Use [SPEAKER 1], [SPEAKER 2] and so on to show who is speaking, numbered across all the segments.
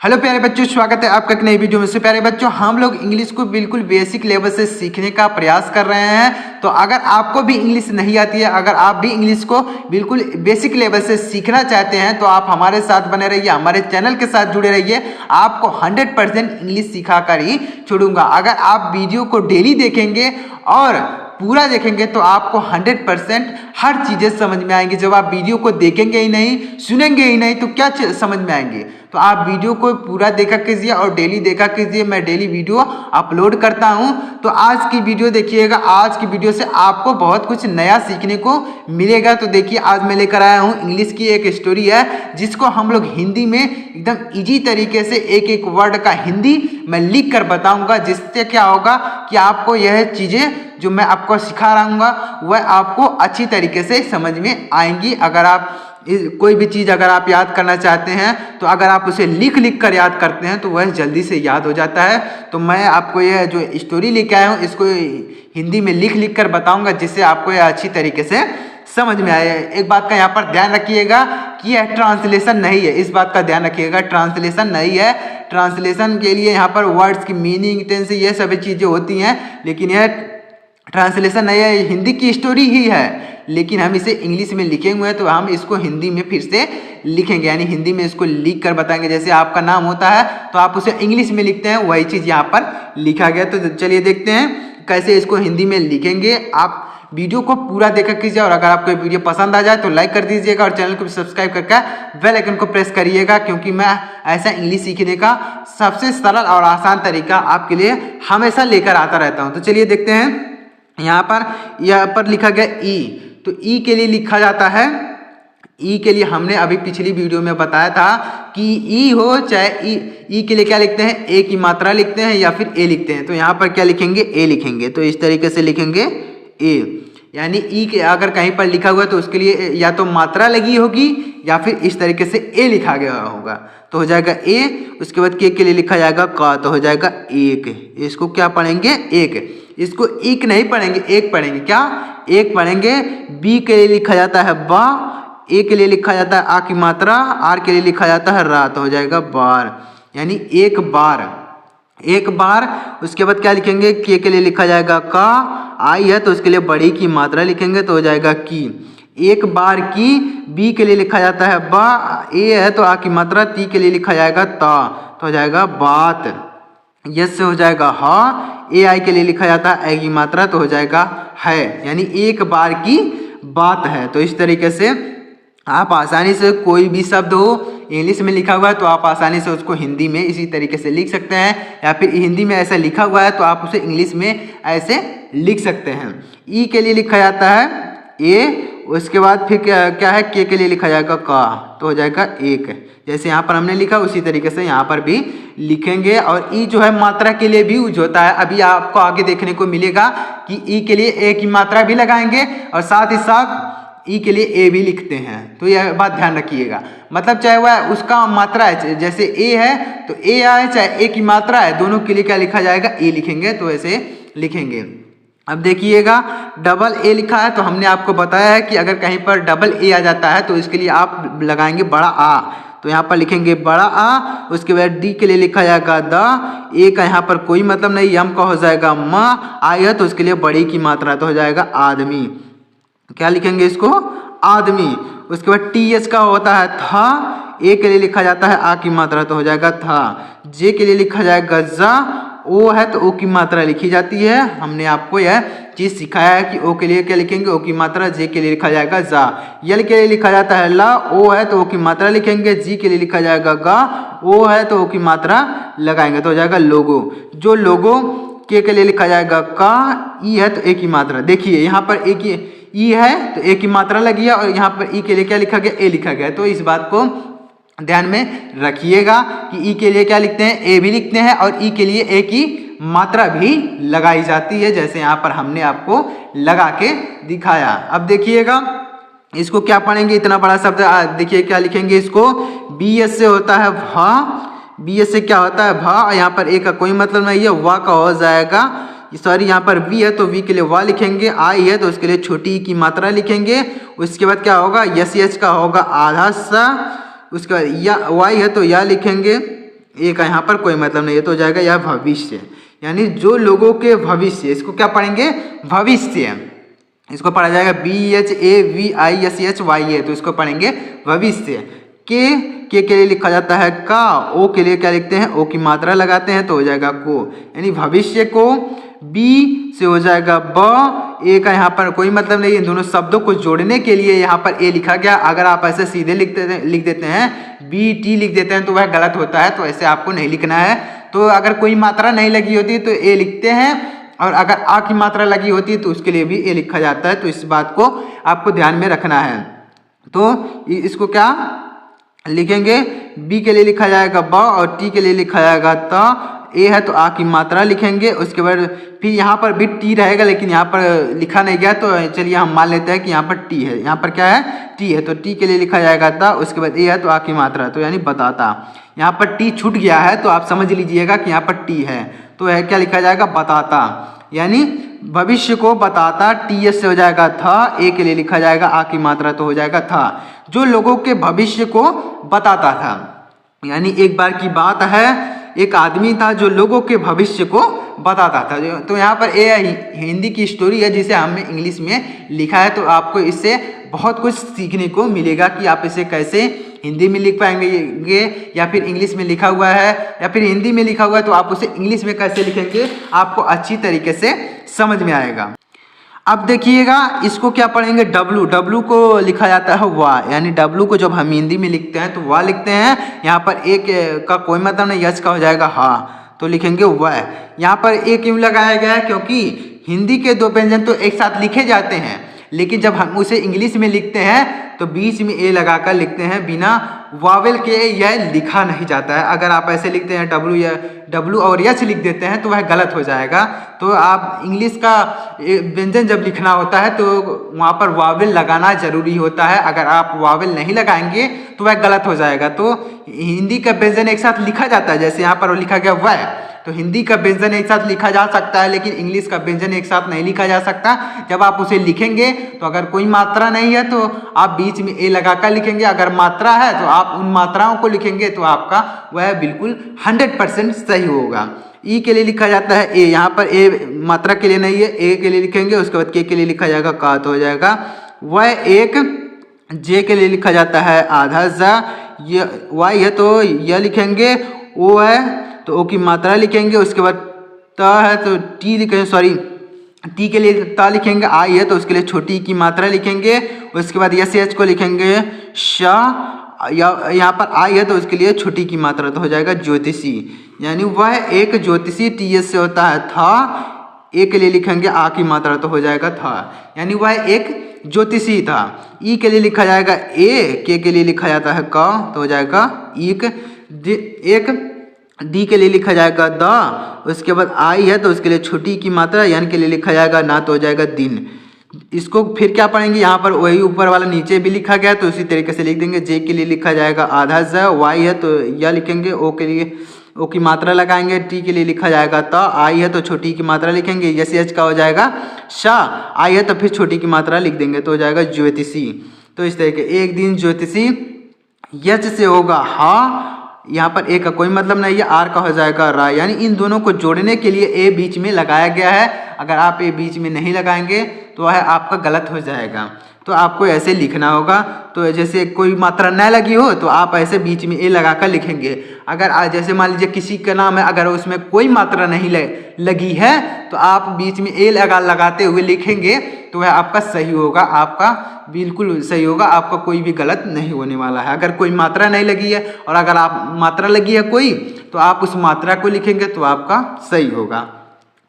[SPEAKER 1] Hello प्यारे बच्चों, स्वागत है आपका एक नई वीडियो में। से प्यारे बच्चों, हम लोग इंग्लिश को बिल्कुल बेसिक लेवल से सीखने का प्रयास कर रहे हैं। तो अगर आपको भी इंग्लिश नहीं आती है, अगर आप भी इंग्लिश को बिल्कुल बेसिक लेवल से सीखना चाहते हैं, तो आप हमारे साथ बने रहिए, हमारे चैनल के साथ जुड़े रहिए। आपको 100% इंग्लिश सिखाकर ही छोड़ूंगा। अगर आप वीडियो को डेली देखेंगे और पूरा देखेंगे तो आपको 100% हर चीज़ें समझ में आएंगी। जब आप वीडियो को देखेंगे ही नहीं, सुनेंगे ही नहीं, तो क्या समझ में आएंगे। तो आप वीडियो को पूरा देखा कीजिए और डेली देखा कीजिए। मैं डेली वीडियो अपलोड करता हूं। तो आज की वीडियो देखिएगा। आज की वीडियो से आपको बहुत कुछ नया सीखने को मिलेगा। तो देखिए, आज मैं लेकर आया हूं इंग्लिश की एक स्टोरी है, जिसको हम लोग हिंदी में एकदम इजी तरीके से एक एक वर्ड का हिंदी मैं लिख कर बताऊंगा। जिससे क्या होगा कि आपको यह चीज़ें जो मैं आपको सिखा रहा वह आपको अच्छी तरीके से समझ में आएंगी। अगर आप कोई भी चीज़ अगर आप याद करना चाहते हैं, तो अगर आप उसे लिख कर याद करते हैं तो वह जल्दी से याद हो जाता है। तो मैं आपको यह जो स्टोरी लेके आया हूँ, इसको हिंदी में लिख कर बताऊंगा, जिससे आपको यह अच्छी तरीके से समझ में आए। एक बात का यहाँ पर ध्यान रखिएगा कि यह ट्रांसलेशन नहीं है। इस बात का ध्यान रखिएगा, ट्रांसलेशन नहीं है। ट्रांसलेशन के लिए यहाँ पर वर्ड्स की मीनिंग, टेंस, ये सभी चीज़ें होती हैं, लेकिन यह ट्रांसलेशन नहीं है। हिंदी की स्टोरी ही है, लेकिन हम इसे इंग्लिश में लिखे हुए हैं, तो हम इसको हिंदी में फिर से लिखेंगे, यानी हिंदी में इसको लिख कर बताएंगे। जैसे आपका नाम होता है तो आप उसे इंग्लिश में लिखते हैं, वही चीज़ यहाँ पर लिखा गया। तो चलिए देखते हैं कैसे इसको हिंदी में लिखेंगे। आप वीडियो को पूरा देखा कीजिए, और अगर आपको वीडियो पसंद आ जाए तो लाइक कर दीजिएगा और चैनल को सब्सक्राइब करके बेल आइकन को प्रेस करिएगा, क्योंकि मैं ऐसा इंग्लिश सीखने का सबसे सरल और आसान तरीका आपके लिए हमेशा लेकर आता रहता हूँ। तो चलिए देखते हैं। यहाँ पर लिखा गया ई। तो ई के लिए लिखा जाता है, ई के लिए हमने अभी पिछली वीडियो में बताया था कि ई हो चाहे ई के लिए क्या लिखते हैं, ए की मात्रा लिखते हैं या फिर ए लिखते हैं। तो यहाँ पर क्या लिखेंगे, ए लिखेंगे। तो इस तरीके से लिखेंगे ए, यानी ई के अगर कहीं पर लिखा हुआ है तो उसके लिए या तो मात्रा लगी होगी या फिर इस तरीके से ए लिखा गया होगा, तो हो जाएगा ए। उसके बाद के लिए लिखा जाएगा का, तो हो जाएगा एक। इसको क्या पढ़ेंगे, एक। इसको एक नहीं पढ़ेंगे, एक पढ़ेंगे। क्या, एक पढ़ेंगे। बी के लिए लिखा जाता है बा, ए के लिए लिखा जाता है आ की मात्रा, आर के लिए लिखा जाता है रा, तो हो जाएगा बार, यानी एक बार, एक बार। उसके बाद क्या लिखेंगे, के लिए लिखा जाएगा का, आई है तो उसके लिए बड़ी की मात्रा लिखेंगे, तो हो जाएगा की, एक बार की। बी के लिए लिखा जाता है बा, ए है तो आ की मात्रा, ती के लिए लिखा जाएगा ता, तो हो जाएगा बात। यस से हो जाएगा हा, ए आई के लिए लिखा जाता है ए की मात्रा, तो हो जाएगा है, यानी एक बार की बात है। तो इस तरीके से आप आसानी से कोई भी शब्द हो इंग्लिश में लिखा हुआ है तो आप आसानी से उसको हिंदी में इसी तरीके से लिख सकते हैं, या फिर हिंदी में ऐसा लिखा हुआ है तो आप उसे इंग्लिश में ऐसे लिख सकते हैं। ई के लिए लिखा जाता है ए, उसके बाद फिर क्या है, के लिए लिखा जाएगा का, तो हो जाएगा एक। जैसे यहाँ पर हमने लिखा उसी तरीके से यहाँ पर भी लिखेंगे। और ई जो है मात्रा के लिए भी यूज होता है। अभी आपको आगे देखने को मिलेगा कि ई के लिए ए की मात्रा भी लगाएंगे और साथ ही साथ ई के लिए ए भी लिखते हैं। तो यह बात ध्यान रखिएगा, मतलब चाहे वह उसका मात्रा है, जैसे ए है तो ए आए, चाहे ए की मात्रा है, दोनों के लिए क्या लिखा जाएगा, ए लिखेंगे। तो ऐसे लिखेंगे। अब देखिएगा, डबल ए लिखा है तो हमने आपको बताया है कि अगर कहीं पर डबल ए आ जाता है तो इसके लिए आप लगाएंगे बड़ा आ, तो यहाँ पर लिखेंगे बड़ा आ। उसके बाद डी के लिए लिखा जाएगा द, ए का यहाँ पर कोई मतलब नहीं, यम का हो जाएगा म, आई है तो उसके लिए बड़ी की मात्रा, तो हो जाएगा आदमी। क्या लिखेंगे इसको, आदमी। उसके बाद टी एच का होता है था, ए के लिए लिखा जाता है आ की मात्रा, तो हो जाएगा था। जे के लिए लिखा जाएगा जा, ओ है तो ओ की मात्रा लिखी जाती है। हमने आपको यह चीज़ सिखाया है कि ओ के लिए क्या लिखेंगे, ओ की मात्रा। जे के लिए लिखा जाएगा जा। यल के लिए लिखा जाता है ला, ओ है तो ओ की मात्रा लिखेंगे। जी के लिए लिखा जाएगा गा, ओ है तो ओ की मात्रा लगाएंगे, तो हो जाएगा लोगो। जो लोगो के लिए लिखा जाएगा का, ई है तो ए की मात्रा। देखिए यहाँ पर ए की ई है तो ए की मात्रा लगी है, और यहाँ पर ई के लिए क्या लिखा गया, ए लिखा गया। तो इस बात को ध्यान में रखिएगा कि ई के लिए क्या लिखते हैं, ए भी लिखते हैं, और ई के लिए ए की मात्रा भी लगाई जाती है, जैसे यहाँ पर हमने आपको लगा के दिखाया। अब देखिएगा इसको क्या पढ़ेंगे, इतना बड़ा शब्द। देखिए क्या लिखेंगे इसको, बी एस से होता है भा, बी एस से क्या होता है भा, यहाँ पर ए का कोई मतलब नहीं है, वाह का हो जाएगा, सॉरी यहाँ पर वी है तो वी के लिए वाह लिखेंगे। आई है तो उसके लिए छोटी की मात्रा लिखेंगे। उसके बाद क्या होगा, यस एच का होगा आधा सा। उसके बाद या वाई है तो या लिखेंगे। ए का यहाँ पर कोई मतलब नहीं है, तो हो जाएगा यह भविष्य, यानी जो लोगों के भविष्य, इसको क्या पढ़ेंगे भविष्य, इसको पढ़ा जाएगा BHAVISHY, तो इसको पढ़ेंगे भविष्य। के लिए लिखा जाता है का, ओ के लिए क्या लिखते हैं, ओ की मात्रा लगाते हैं तो हो जाएगा को, यानी भविष्य को। बी से हो जाएगा ब, ए का यहाँ पर कोई मतलब नहीं, इन दोनों शब्दों को जोड़ने के लिए यहाँ पर ए लिखा गया। अगर आप ऐसे सीधे लिख देते हैं BT लिख देते हैं तो वह गलत होता है, तो ऐसे आपको नहीं लिखना है। तो अगर कोई मात्रा नहीं लगी होती तो ए लिखते हैं, और अगर आ की मात्रा लगी होती है तो उसके लिए भी ए लिखा जाता है, तो इस बात को आपको ध्यान में रखना है। तो इसको क्या लिखेंगे, बी के लिए लिखा जाएगा ब, और टी के लिए लिखा जाएगा त। ए है तो आ की मात्रा लिखेंगे, उसके बाद फिर यहाँ पर भी टी रहेगा, लेकिन यहाँ पर लिखा नहीं गया, तो चलिए हम मान लेते हैं कि यहाँ पर टी है, यहाँ पर क्या है टी है, तो टी के लिए लिखा जाएगा ता, उसके बाद ए है तो आ की मात्रा, तो यानी बताता। यहाँ पर टी छूट गया है तो आप समझ लीजिएगा कि यहाँ पर टी है, तो है क्या लिखा जाएगा बताता, यानी भविष्य को बताता। TS से हो जाएगा था, ए के लिए लिखा जाएगा आ की मात्रा, तो हो जाएगा था, जो लोगों के भविष्य को बताता था। यानी एक बार की बात है, एक आदमी था जो लोगों के भविष्य को बताता था। तो यहाँ पर ए हिंदी की स्टोरी है जिसे हमने इंग्लिश में लिखा है, तो आपको इससे बहुत कुछ सीखने को मिलेगा कि आप इसे कैसे हिंदी में लिख पाएंगे, या फिर इंग्लिश में लिखा हुआ है, या फिर हिंदी में लिखा हुआ है तो आप उसे इंग्लिश में कैसे लिखेंगे, आपको अच्छी तरीके से समझ में आएगा। अब देखिएगा इसको क्या पढ़ेंगे, डब्लू को लिखा जाता है वाह, यानी डब्लू को जब हम हिंदी में लिखते हैं तो वाह लिखते हैं। यहाँ पर एक का कोई मतलब नहीं, यच का हो जाएगा हाँ, तो लिखेंगे वाह। यहाँ पर ए क्यों लगाया गया है, क्योंकि हिंदी के दो व्यंजन तो एक साथ लिखे जाते हैं, लेकिन जब हम उसे इंग्लिश में लिखते हैं तो बीच में ए लगाकर लिखते हैं, बिना वावेल के यह लिखा नहीं जाता है। अगर आप ऐसे लिखते हैं डब्लू और यच लिख देते हैं तो वह गलत हो जाएगा। तो आप इंग्लिश का व्यंजन जब लिखना होता है तो वहाँ पर वावेल लगाना जरूरी होता है, अगर आप वावेल नहीं लगाएंगे तो वह गलत हो जाएगा। तो हिंदी का व्यंजन एक साथ लिखा जाता है, जैसे यहाँ पर लिखा गया वह, तो हिंदी का व्यंजन एक साथ लिखा जा सकता है, लेकिन इंग्लिश का व्यंजन एक साथ नहीं लिखा जा सकता। जब आप उसे लिखेंगे तो अगर कोई मात्रा नहीं है तो आप बीच में ए लगाकर लिखेंगे, अगर मात्रा है तो आप उन मात्राओं को लिखेंगे, तो आपका वह बिल्कुल 100% सही होगा। ई के लिए लिखा जाता है ए, यहाँ पर ए मात्रा के लिए नहीं है, ए के लिए लिखेंगे, उसके बाद के लिए लिखा जाएगा का, तो हो जाएगा वह एक। जे के लिए लिखा जाता है आधा जा, ये वाई है तो यह लिखेंगे, ओ है तो ओ की मात्रा लिखेंगे, उसके बाद त है तो टी लिखेंगे, सॉरी टी के लिए ता लिखेंगे, आई है तो उसके लिए छोटी की मात्रा लिखेंगे, उसके बाद यस एच को लिखेंगे शाह, यहाँ पर आई है तो उसके लिए छोटी की मात्रा, तो हो जाएगा ज्योतिषी, यानी वह एक ज्योतिषी। TS से होता है था, ए के लिए लिखेंगे आ की मात्रा, तो हो जाएगा था, यानी वह एक ज्योतिषी था। ई के लिए लिखा जाएगा ए, के लिए लिखा जाता है का, तो हो जाएगा एक। डी के लिए लिखा जाएगा द, उसके बाद आई है तो उसके लिए छोटी की मात्रा, यानी के लिए लिखा जाएगा ना, तो हो जाएगा दिन। इसको फिर क्या पढ़ेंगे, यहाँ पर वही ऊपर वाला नीचे भी लिखा गया तो उसी तरीके से लिख देंगे। जे के लिए लिखा जाएगा आधा ज, वाई है तो यह लिखेंगे, ओ के लिए ओ की मात्रा लगाएंगे, टी के लिए लिखा जाएगा त, आई है तो छोटी की मात्रा लिखेंगे, यस एच का हो जाएगा शाह, आई है तो फिर छोटी की मात्रा लिख देंगे, तो हो जाएगा ज्योतिषी। तो इस तरीके एक दिन ज्योतिषी, यच से होगा हा, यहाँ पर ए का कोई मतलब नहीं है, आर का हो जाएगा रा, यानी इन दोनों को जोड़ने के लिए ए बीच में लगाया गया है। अगर आप ए बीच में नहीं लगाएंगे तो वह आपका गलत हो जाएगा, तो आपको ऐसे लिखना होगा। तो जैसे कोई मात्रा न लगी हो तो आप ऐसे बीच में ए लगाकर लिखेंगे। अगर जैसे मान लीजिए किसी का नाम है, अगर उसमें कोई मात्रा नहीं लगी है तो आप बीच में ए लगाते हुए लिखेंगे तो वह आपका सही होगा, आपका बिल्कुल सही होगा, आपका कोई भी गलत नहीं होने वाला है। अगर कोई मात्रा नहीं लगी है और अगर आप मात्रा लगी है कोई, तो आप उस मात्रा को लिखेंगे तो आपका सही होगा।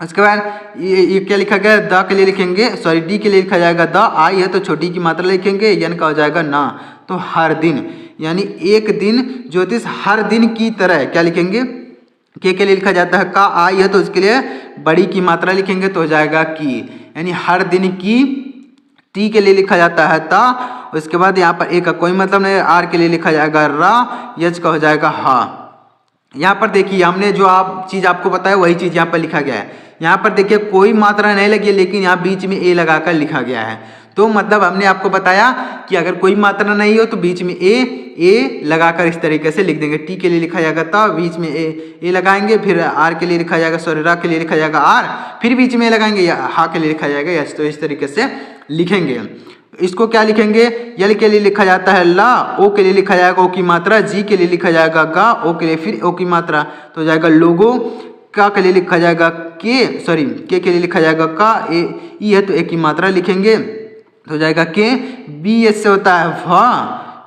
[SPEAKER 1] उसके बाद ये क्या लिखा गया, द के लिए लिखेंगे, सॉरी डी के लिए लिखा जाएगा द, आई है तो छोटी की मात्रा लिखेंगे, यन का हो जाएगा ना, तो हर दिन, यानी एक दिन ज्योतिष हर दिन की तरह क्या लिखेंगे, के लिए लिखा जाता है का, आई है तो उसके लिए बड़ी की मात्रा लिखेंगे तो हो जाएगा की, यानी हर दिन की। टी के लिए लिखा जाता है ता, उसके बाद यहाँ पर ए का कोई मतलब नहीं, आर के लिए लिखा जाएगा रा, यच का हो जाएगा हा। यहाँ पर देखिए हमने जो चीज़ आपको बताया वही चीज़ यहाँ पर लिखा गया है। यहाँ पर देखिए कोई मात्रा नहीं लगी है, लेकिन यहाँ बीच में ए लगाकर लिखा गया है। तो मतलब हमने आपको बताया कि अगर कोई मात्रा नहीं हो तो बीच में ए लगाकर इस तरीके से लिख देंगे। टी के लिए लिखा जाएगा ता, बीच में ए लगाएंगे, फिर आर के लिए लिखा जाएगा, सॉरी रा के लिए लिखा जाएगा आर, फिर बीच में लगाएंगे या हा के लिए लिखा जाएगा यस। तो इस तरीके से लिखेंगे। इसको क्या लिखेंगे, यल के लिए लिखा जाता है ला, ओ के लिए लिखा जाएगा ओ की मात्रा, जी के लिए लिखा जाएगा गा, ओ के लिए फिर ओ की मात्रा तो हो जाएगा लोगो, का के लिए लिखा जाएगा के लिए लिखा जाएगा का, ई है तो ए की मात्रा लिखेंगे तो हो जाएगा के, बी एस से होता है भा,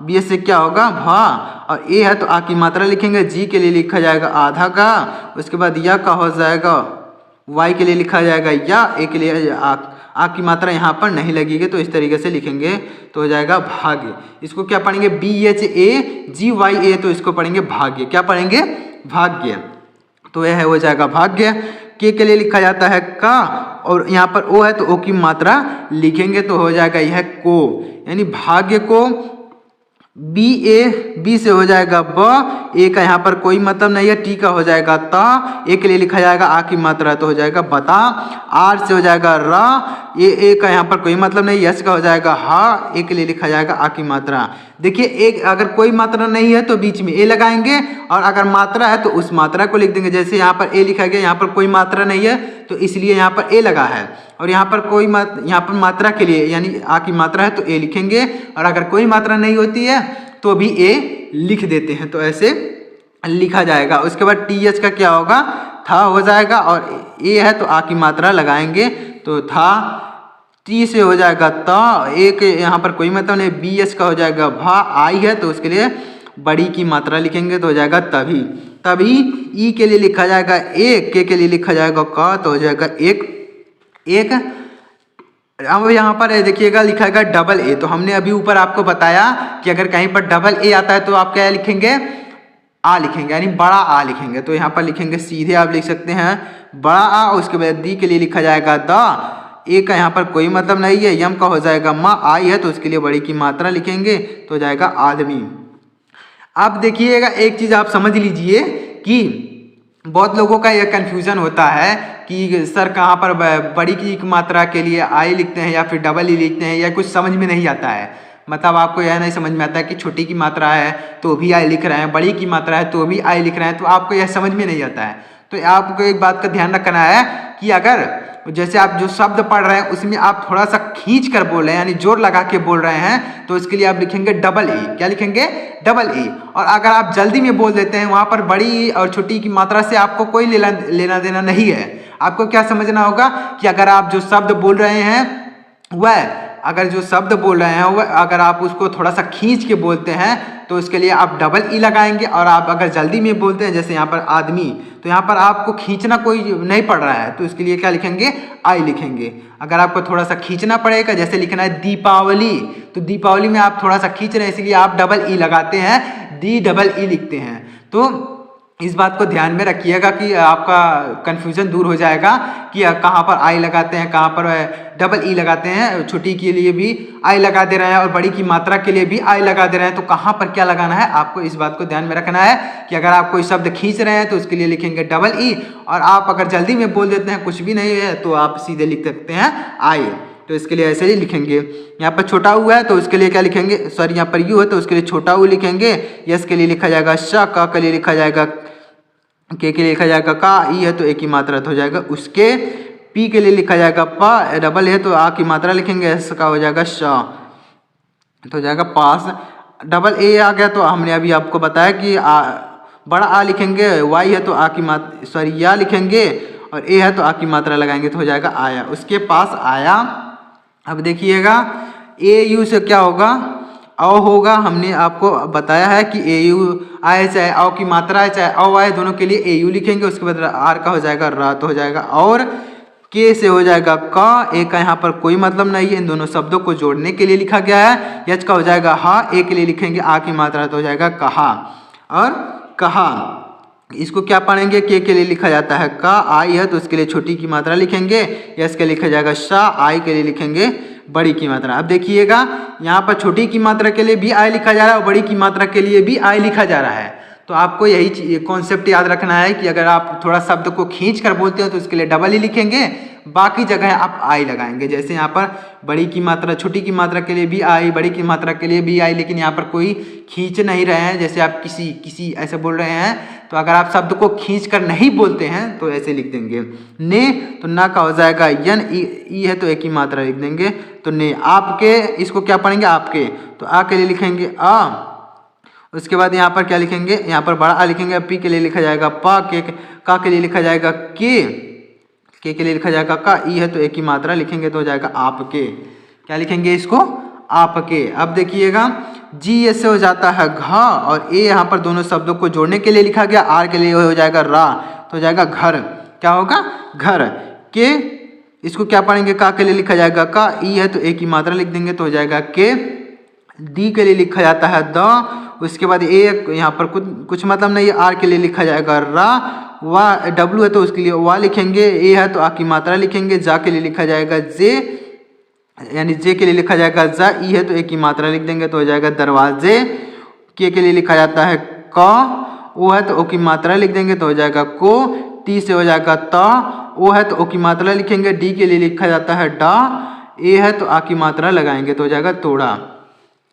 [SPEAKER 1] बी एस से क्या होगा भा, और ए है तो आ की मात्रा लिखेंगे, जी के लिए लिखा जाएगा आधा का, उसके बाद या का हो जाएगा, वाई के लिए लिखा जाएगा या, ए के लिए आ की मात्रा यहाँ पर नहीं लगेगी तो इस तरीके से लिखेंगे तो हो जाएगा भाग्य। इसको क्या पढ़ेंगे, B H A G Y A, तो इसको पढ़ेंगे भाग्य। क्या पढ़ेंगे, भाग्य। तो यह हो जाएगा भाग्य। के लिए लिखा जाता है का, और यहाँ पर ओ है तो ओ की मात्रा लिखेंगे तो हो जाएगा यह को, यानी भाग्य को बी से हो जाएगा ब, ए का यहाँ पर कोई मतलब नहीं है, टी का हो जाएगा ता, ए के लिए लिखा जाएगा आ की मात्रा तो हो जाएगा बता, आर से हो जाएगा रा, ए का यहाँ पर कोई मतलब नहीं, यस का हो जाएगा हा, ए के लिए लिखा जाएगा आ की मात्रा। देखिए एक अगर कोई मात्रा नहीं है तो बीच में ए लगाएंगे, और अगर मात्रा है तो उस मात्रा को लिख देंगे। जैसे यहाँ पर ए लिखा गया, यहाँ पर कोई मात्रा नहीं है तो इसलिए यहाँ पर ए लगा है, और यहाँ पर कोई यहाँ पर मात्रा के लिए यानी आ की मात्रा है तो ए लिखेंगे, और अगर कोई मात्रा नहीं होती है तो भी ए लिख देते हैं, तो ऐसे लिखा जाएगा। उसके बाद टी एच का क्या होगा, था हो जाएगा, और ए है तो आ की मात्रा लगाएंगे तो था, टी से हो जाएगा ता, ए के यहाँ पर कोई मतलब नहीं, बी एच का हो जाएगा भा, आई है तो उसके लिए बड़ी की मात्रा लिखेंगे तो हो जाएगा तभी, ई के लिए लिखा जाएगा एक, के लिए लिखा जाएगा का तो हो जाएगा एक। अब यहाँ पर देखिएगा लिखा है डबल ए, तो हमने अभी ऊपर आपको बताया कि अगर कहीं पर डबल ए आता है तो आप क्या लिखेंगे, आ लिखेंगे, यानी बड़ा आ लिखेंगे। तो यहाँ पर लिखेंगे सीधे आप लिख सकते हैं बड़ा आ, उसके बाद दी के लिए लिखा जाएगा द, ए का यहाँ पर कोई मतलब नहीं है, यम का हो जाएगा माँ, आई है तो उसके लिए बड़ी की मात्रा लिखेंगे तो हो जाएगा आदमी। अब देखिएगा एक चीज़ आप समझ लीजिए कि बहुत लोगों का यह कन्फ्यूज़न होता है कि सर कहाँ पर बड़ी की मात्रा के लिए आई लिखते हैं या फिर डबल ई लिखते हैं, या कुछ समझ में नहीं आता है। मतलब आपको यह नहीं समझ में आता है कि छोटी की मात्रा है तो भी आई लिख रहे हैं, बड़ी की मात्रा है तो भी आई लिख रहे हैं, तो आपको यह समझ में नहीं आता है। तो आपको एक बात का ध्यान रखना है कि अगर जैसे आप जो शब्द पढ़ रहे हैं उसमें आप थोड़ा सा खींच कर बोल रहे हैं, यानी जोर लगा के बोल रहे हैं, तो इसके लिए आप लिखेंगे डबल ई। क्या लिखेंगे, डबल ई। और अगर आप जल्दी में बोल देते हैं, वहाँ पर बड़ी और छोटी की मात्रा से आपको कोई लेना देना नहीं है। आपको क्या समझना होगा कि अगर आप जो शब्द बोल रहे हैं वह अगर आप उसको थोड़ा सा खींच के बोलते हैं तो उसके लिए आप डबल ई लगाएंगे, और आप अगर जल्दी में बोलते हैं जैसे यहाँ पर आदमी, तो यहाँ पर आपको खींचना कोई नहीं पड़ रहा है तो इसके लिए क्या लिखेंगे, आई लिखेंगे। अगर आपको थोड़ा सा खींचना पड़ेगा, जैसे लिखना है दीपावली, तो दीपावली में आप थोड़ा सा खींच रहे हैं इसलिए आप डबल ई लगाते हैं, दी डबल ई लिखते हैं। तो इस बात को ध्यान में रखिएगा कि आपका कन्फ्यूज़न दूर हो जाएगा कि कहाँ पर आई लगाते हैं, कहाँ पर डबल ई लगाते हैं। छोटी के लिए भी आई लगा दे रहे हैं और बड़ी की मात्रा के लिए भी आई लगा दे रहे हैं, तो कहाँ पर क्या लगाना है आपको इस बात को ध्यान में रखना है कि अगर आप कोई शब्द खींच रहे हैं तो उसके लिए लिखेंगे डबल ई, और आप अगर जल्दी में बोल देते हैं कुछ भी नहीं है तो आप सीधे लिख सकते हैं आई। तो इसके लिए ऐसे ही लिखेंगे। यहाँ पर छोटा ऊ है तो उसके लिए क्या लिखेंगे, सॉरी यहाँ पर यू है तो उसके लिए छोटा ऊ लिखेंगे, यस के लिए लिखा जाएगा श, का के लिए लिखा जाएगा, के लिए लिखा जाएगा का, ई है तो ए की मात्रा तो हो जाएगा उसके, पी के लिए लिखा जाएगा पा, डबल है तो आ की मात्रा लिखेंगे, एस का हो जाएगा श तो हो जाएगा पास। डबल ए आ गया तो हमने अभी आपको बताया कि बड़ा आ लिखेंगे, वाई है तो आ की मात्रा, सॉरी या लिखेंगे, और ए है तो आ की मात्रा लगाएंगे तो हो जाएगा आया, उसके पास आया। अब देखिएगा ए यू से क्या होगा, औ होगा। हमने आपको बताया है कि ए यू आए चाहे औ की मात्रा है चाहे औ आए, दोनों के लिए ए यू लिखेंगे। उसके बाद आर का हो जाएगा रा तो हो जाएगा और, के से हो जाएगा का, ए का यहाँ पर कोई मतलब नहीं है, इन दोनों शब्दों को जोड़ने के लिए लिखा गया है। यच का हो जाएगा हा, ए के लिए लिखेंगे आ की मात्रा तो हो जाएगा कहा और कहा। इसको क्या पढ़ेंगे, के लिए लिखा जाता है का, आई है तो उसके लिए छोटी की मात्रा लिखेंगे, यस के लिए लिखा जाएगा शा, आई के लिए लिखेंगे बड़ी की मात्रा। अब देखिएगा यहाँ पर छोटी की मात्रा के लिए भी आई लिखा जा रहा है और बड़ी की मात्रा के लिए भी आई लिखा जा रहा है। तो आपको यही कॉन्सेप्ट याद रखना है कि अगर आप थोड़ा शब्द को खींच कर बोलते हो तो उसके लिए डबल ही लिखेंगे, बाकी जगह आप आई लगाएंगे। जैसे यहाँ पर बड़ी की मात्रा, छोटी की मात्रा के लिए भी आई, बड़ी की मात्रा के लिए भी आई, लेकिन यहाँ पर कोई खींच नहीं रहे हैं। जैसे आप किसी ऐसे बोल रहे हैं, तो अगर आप शब्द को खींच कर नहीं बोलते हैं तो ऐसे लिख देंगे। ने तो ना का हो जाएगा यन, ई है तो एक ही मात्रा लिख देंगे, तो ने। आपके, इसको क्या पढ़ेंगे आपके, तो आ के लिए लिखेंगे आ। उसके बाद यहाँ पर क्या लिखेंगे, यहाँ पर बड़ा आ लिखेंगे, पी के लिए लिखा जाएगा पा, के का के लिए लिखा जाएगा के लिए लिखा जाएगा का, ई है तो एक ही मात्रा लिखेंगे तो हो जाएगा आपके। क्या लिखेंगे इसको, आपके। अब देखिएगा जी ऐसे हो जाता है घा, और ए यहाँ पर दोनों शब्दों को जोड़ने के लिए लिखा गया, आर के लिए हो जाएगा रा, तो हो जाएगा घर। क्या होगा, घर। के, इसको क्या पढ़ेंगे, का के लिए लिखा जाएगा का, ई है तो एक ही मात्रा लिख देंगे तो हो जाएगा के। डी के लिए लिखा जाता है द, उसके बाद ए यहाँ पर कुछ मतलब नहीं, आर के लिए लिखा जाएगा रा, वाह डब्लू है तो उसके लिए वाह लिखेंगे, ए है तो आ की मात्रा लिखेंगे, जा के लिए लिखा जाएगा जे, यानी जे के लिए लिखा जाएगा जा, ई है तो एक ही मात्रा लिख देंगे तो हो जाएगा दरवाजे। के लिए लिखा जाता है क, ओ है तो ओ की मात्रा लिख देंगे तो हो जाएगा को। टी से हो जाएगा ता, ओ है तो ओ की मात्रा लिखेंगे, डी के लिए लिखा जाता है डा, ए है तो आ की मात्रा लगाएंगे तो हो जाएगा तोड़ा।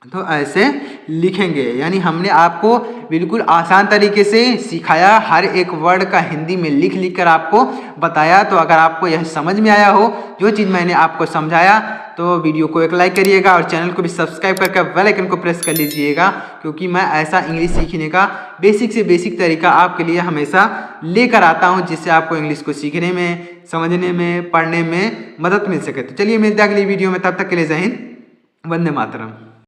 [SPEAKER 1] तो ऐसे लिखेंगे। यानी हमने आपको बिल्कुल आसान तरीके से सिखाया, हर एक वर्ड का हिंदी में लिख कर आपको बताया। तो अगर आपको यह समझ में आया हो जो चीज़ मैंने आपको समझाया, तो वीडियो को एक लाइक करिएगा और चैनल को भी सब्सक्राइब करके बेल आइकन को प्रेस कर लीजिएगा, क्योंकि मैं ऐसा इंग्लिश सीखने का बेसिक से बेसिक तरीका आपके लिए हमेशा लेकर आता हूँ, जिससे आपको इंग्लिश को सीखने में, समझने में, पढ़ने में मदद मिल सके। तो चलिए मिलते हैं अगली वीडियो में, तब तक के लिए जय हिंद, वंदे मातरम।